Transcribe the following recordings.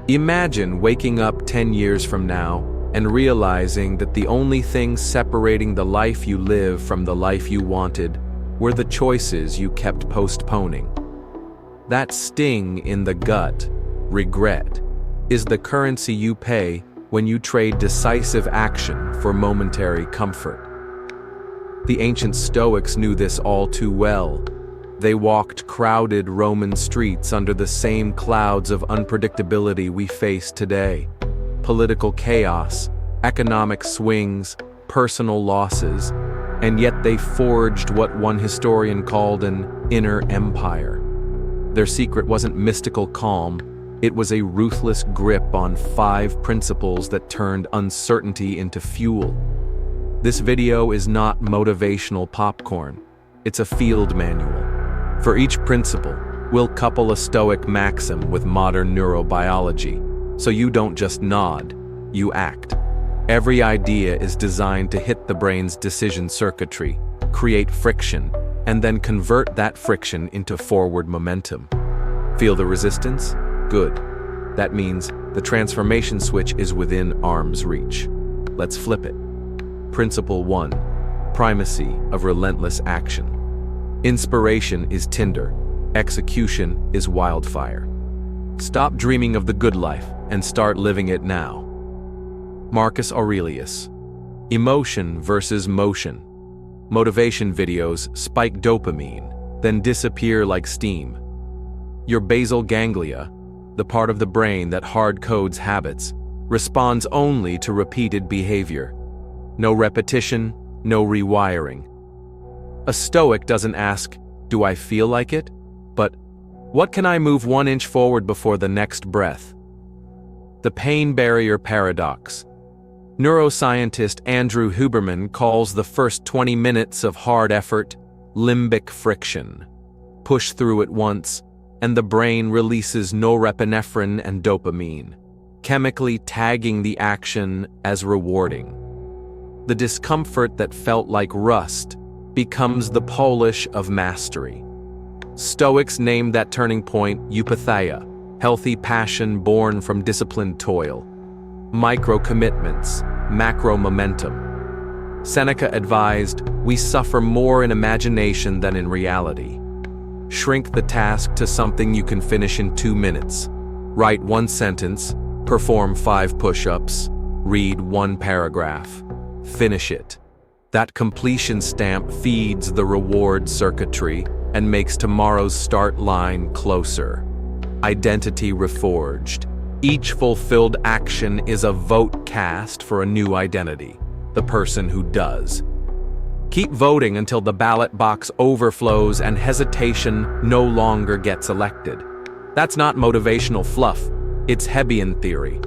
Imagine waking up 10 years from now and realizing that the only thing separating the life you live from the life you wanted were the choices you kept postponing. That sting in the gut, regret, is the currency you pay when you trade decisive action for momentary comfort. The ancient Stoics knew this all too well. They walked crowded Roman streets under the same clouds of unpredictability we face today. Political chaos, economic swings, personal losses, and yet they forged what one historian called an inner empire. Their secret wasn't mystical calm, it was a ruthless grip on 5 principles that turned uncertainty into fuel. This video is not motivational popcorn, it's a field manual. For each principle, we'll couple a Stoic maxim with modern neurobiology, so you don't just nod, you act. Every idea is designed to hit the brain's decision circuitry, create friction, and then convert that friction into forward momentum. Feel the resistance? Good. That means the transformation switch is within arm's reach. Let's flip it. Principle 1. Primacy of relentless action. Inspiration is tinder, execution is wildfire. Stop dreaming of the good life and start living it now. Marcus Aurelius. Emotion versus motion. Motivation videos spike dopamine, then disappear like steam. Your basal ganglia, the part of the brain that hard codes habits, responds only to repeated behavior. No repetition, no rewiring. A Stoic doesn't ask, "Do I feel like it?" but, "What can I move 1 inch forward before the next breath?" The pain barrier paradox. Neuroscientist Andrew Huberman calls the first 20 minutes of hard effort limbic friction. Push through it once, and the brain releases norepinephrine and dopamine, chemically tagging the action as rewarding. The discomfort that felt like rust becomes the polish of mastery. Stoics named that turning point eupatheia, healthy passion born from disciplined toil. Micro-commitments, macro-momentum. Seneca advised, "We suffer more in imagination than in reality." Shrink the task to something you can finish in 2 minutes. Write 1 sentence, perform 5 push-ups, read 1 paragraph. Finish it. That completion stamp feeds the reward circuitry and makes tomorrow's start line closer. Identity reforged. Each fulfilled action is a vote cast for a new identity, the person who does. Keep voting until the ballot box overflows and hesitation no longer gets elected. That's not motivational fluff, it's Hebbian theory.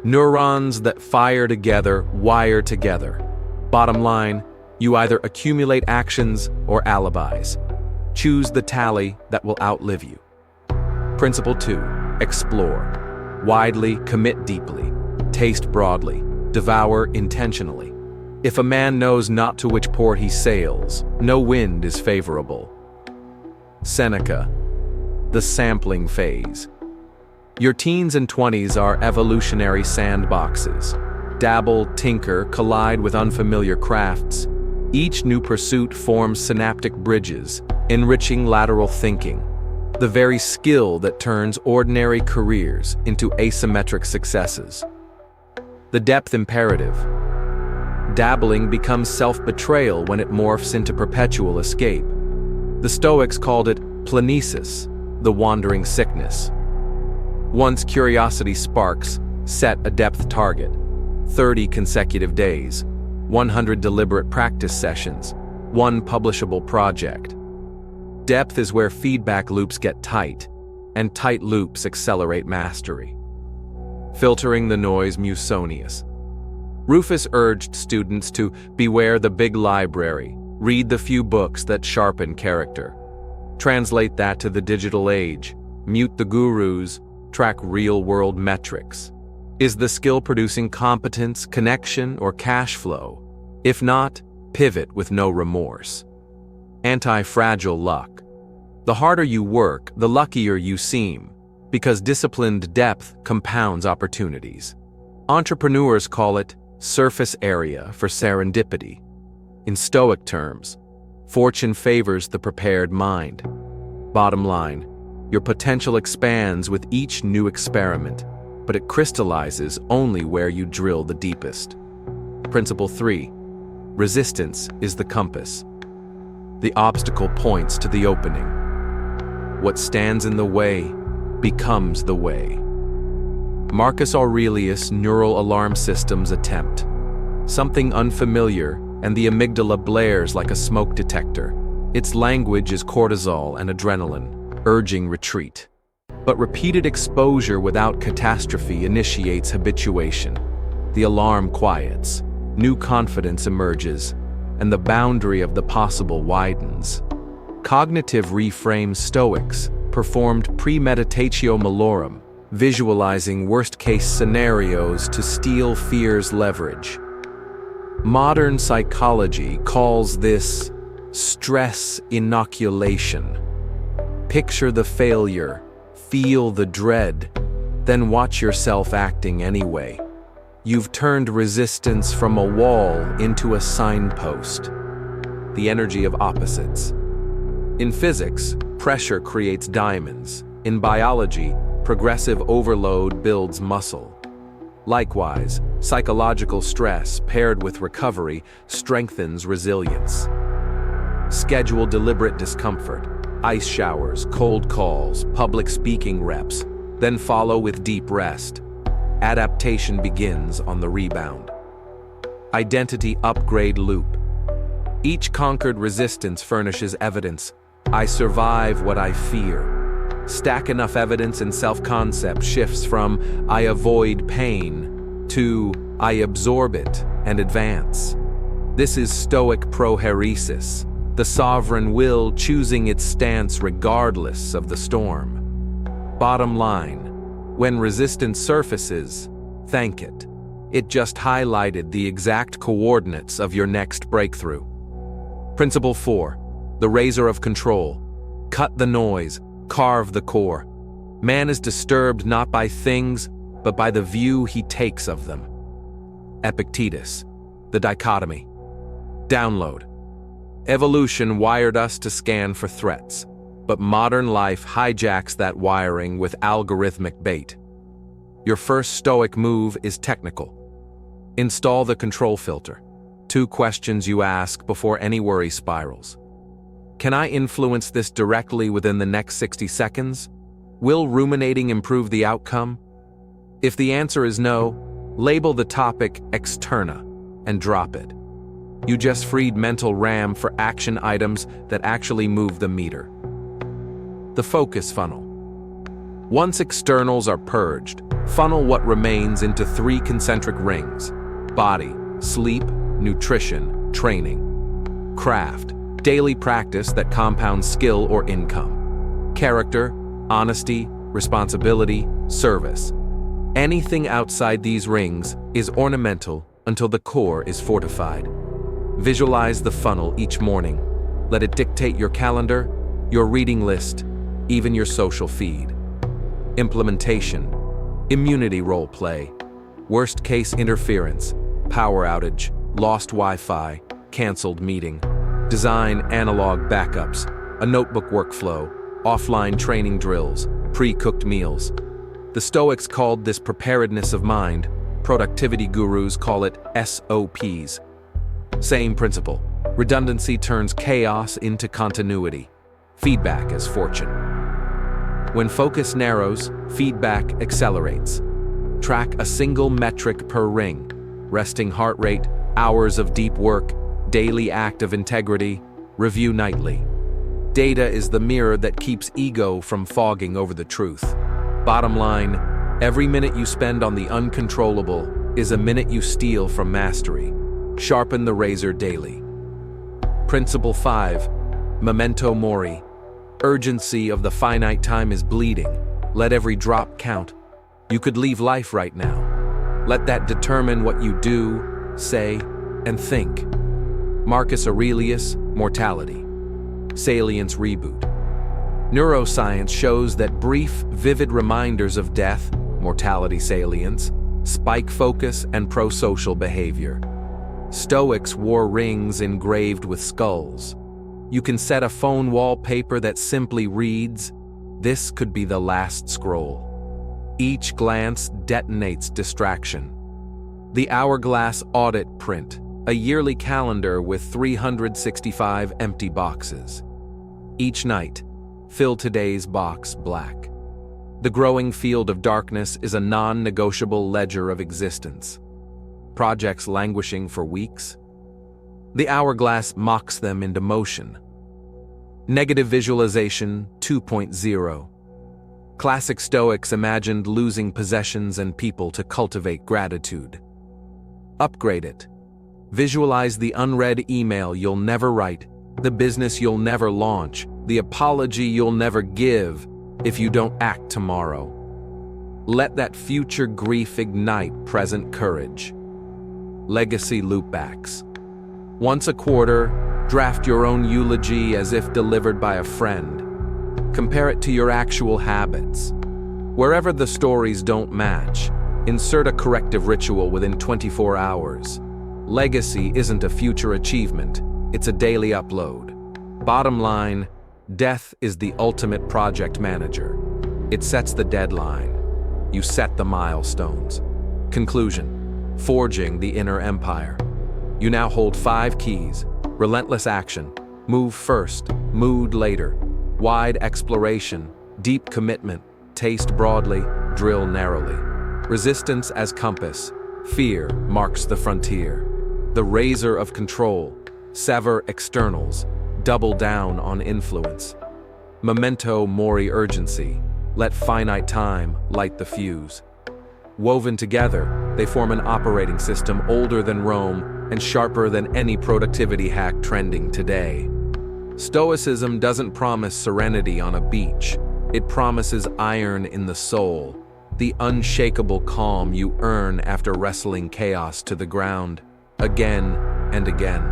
Neurons that fire together wire together. Bottom line, you either accumulate actions or alibis. Choose the tally that will outlive you. Principle 2. Explore. Widely, commit deeply. Taste broadly. Devour intentionally. If a man knows not to which port he sails, no wind is favorable. Seneca. The sampling phase. Your teens and 20s are evolutionary sandboxes. Dabble, tinker, collide with unfamiliar crafts. Each new pursuit forms synaptic bridges, enriching lateral thinking, the very skill that turns ordinary careers into asymmetric successes. The depth imperative. Dabbling becomes self-betrayal when it morphs into perpetual escape. The Stoics called it plenesis, the wandering sickness. Once curiosity sparks, set a depth target. 30 consecutive days, 100 deliberate practice sessions, 1 publishable project. Depth is where feedback loops get tight, and tight loops accelerate mastery. Filtering the noise Musonius. Rufus urged students to beware the big library, read the few books that sharpen character. Translate that to the digital age, mute the gurus, track real-world metrics. Is the skill producing competence, connection, or cash flow? If not, pivot with no remorse. Anti-fragile luck. The harder you work, the luckier you seem, because disciplined depth compounds opportunities. Entrepreneurs call it surface area for serendipity. In Stoic terms, fortune favors the prepared mind. Bottom line, your potential expands with each new experiment, but it crystallizes only where you drill the deepest. Principle 3. Resistance is the compass. The obstacle points to the opening. What stands in the way becomes the way. Marcus Aurelius' neural alarm systems attempt. Something unfamiliar, and the amygdala blares like a smoke detector. Its language is cortisol and adrenaline, urging retreat. But repeated exposure without catastrophe initiates habituation. The alarm quiets, new confidence emerges, and the boundary of the possible widens. Cognitive reframe Stoics performed premeditatio malorum, visualizing worst-case scenarios to steal fear's leverage. Modern psychology calls this stress inoculation. Picture the failure, feel the dread, then watch yourself acting anyway. You've turned resistance from a wall into a signpost. The energy of opposites. In physics, pressure creates diamonds. In biology, progressive overload builds muscle. Likewise, psychological stress paired with recovery strengthens resilience. Schedule deliberate discomfort, ice showers, cold calls, public speaking reps, then follow with deep rest. Adaptation begins on the rebound. Identity upgrade loop. Each conquered resistance furnishes evidence. I survive what I fear. Stack enough evidence and self-concept shifts from I avoid pain to I absorb it and advance. This is Stoic prohairesis, the sovereign will choosing its stance regardless of the storm. Bottom line, when resistance surfaces, thank it. It just highlighted the exact coordinates of your next breakthrough. Principle 4. The razor of control. Cut the noise, carve the core. Man is disturbed not by things, but by the view he takes of them. Epictetus. The dichotomy. Download. Evolution wired us to scan for threats, but modern life hijacks that wiring with algorithmic bait. Your first Stoic move is technical. Install the control filter. 2 questions you ask before any worry spirals. Can I influence this directly within the next 60 seconds? Will ruminating improve the outcome? If the answer is no, label the topic externa and drop it. You just freed mental RAM for action items that actually move the meter. The focus funnel. Once externals are purged, funnel what remains into 3 concentric rings: body, sleep, nutrition, training. Craft. Daily practice that compounds skill or income. Character, honesty, responsibility, service. Anything outside these rings is ornamental until the core is fortified. Visualize the funnel each morning. Let it dictate your calendar, your reading list, even your social feed. Implementation. Immunity role play. Worst case interference. Power outage. Lost Wi-Fi. Canceled meeting. Design analog backups, a notebook workflow, offline training drills, pre-cooked meals. The Stoics called this preparedness of mind. Productivity gurus call it SOPs. Same principle. Redundancy turns chaos into continuity. Feedback as fortune. When focus narrows, feedback accelerates. Track a single metric per ring. Resting heart rate, hours of deep work, daily act of integrity, review nightly. Data is the mirror that keeps ego from fogging over the truth. Bottom line, every minute you spend on the uncontrollable is a minute you steal from mastery. Sharpen the razor daily. Principle 5. Memento mori. Urgency of the finite time is bleeding. Let every drop count. You could leave life right now. Let that determine what you do, say, and think. Marcus Aurelius, Mortality. Salience reboot. Neuroscience shows that brief, vivid reminders of death, mortality salience, spike focus, and prosocial behavior. Stoics wore rings engraved with skulls. You can set a phone wallpaper that simply reads, "This could be the last scroll." Each glance detonates distraction. The Hourglass Audit Print, a yearly calendar with 365 empty boxes. Each night, fill today's box black. The growing field of darkness is a non-negotiable ledger of existence. Projects languishing for weeks? The hourglass mocks them into motion. Negative visualization 2.0. Classic Stoics imagined losing possessions and people to cultivate gratitude. Upgrade it. Visualize the unread email you'll never write, the business you'll never launch, the apology you'll never give if you don't act tomorrow. Let that future grief ignite present courage. Legacy loopbacks. Once a quarter, draft your own eulogy as if delivered by a friend. Compare it to your actual habits. Wherever the stories don't match, insert a corrective ritual within 24 hours. Legacy isn't a future achievement, it's a daily upload. Bottom line, death is the ultimate project manager. It sets the deadline. You set the milestones. Conclusion: forging the inner empire. You now hold 5 keys: relentless action, move first, mood later, wide exploration, deep commitment, taste broadly, drill narrowly. Resistance as compass, fear marks the frontier. The razor of control, sever externals, double down on influence. Memento mori urgency, let finite time light the fuse. Woven together, they form an operating system older than Rome and sharper than any productivity hack trending today. Stoicism doesn't promise serenity on a beach. It promises iron in the soul, the unshakable calm you earn after wrestling chaos to the ground, again and again.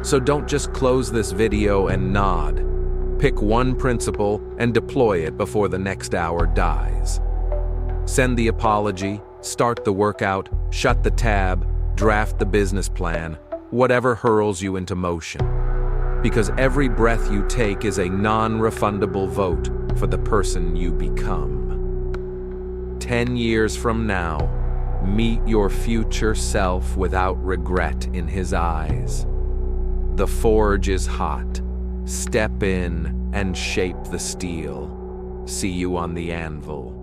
So don't just close this video and nod. Pick one principle and deploy it before the next hour dies. Send the apology, start the workout, shut the tab, draft the business plan, whatever hurls you into motion. Because every breath you take is a non-refundable vote for the person you become. 10 years from now, meet your future self without regret in his eyes. The forge is hot. Step in and shape the steel. See you on the anvil.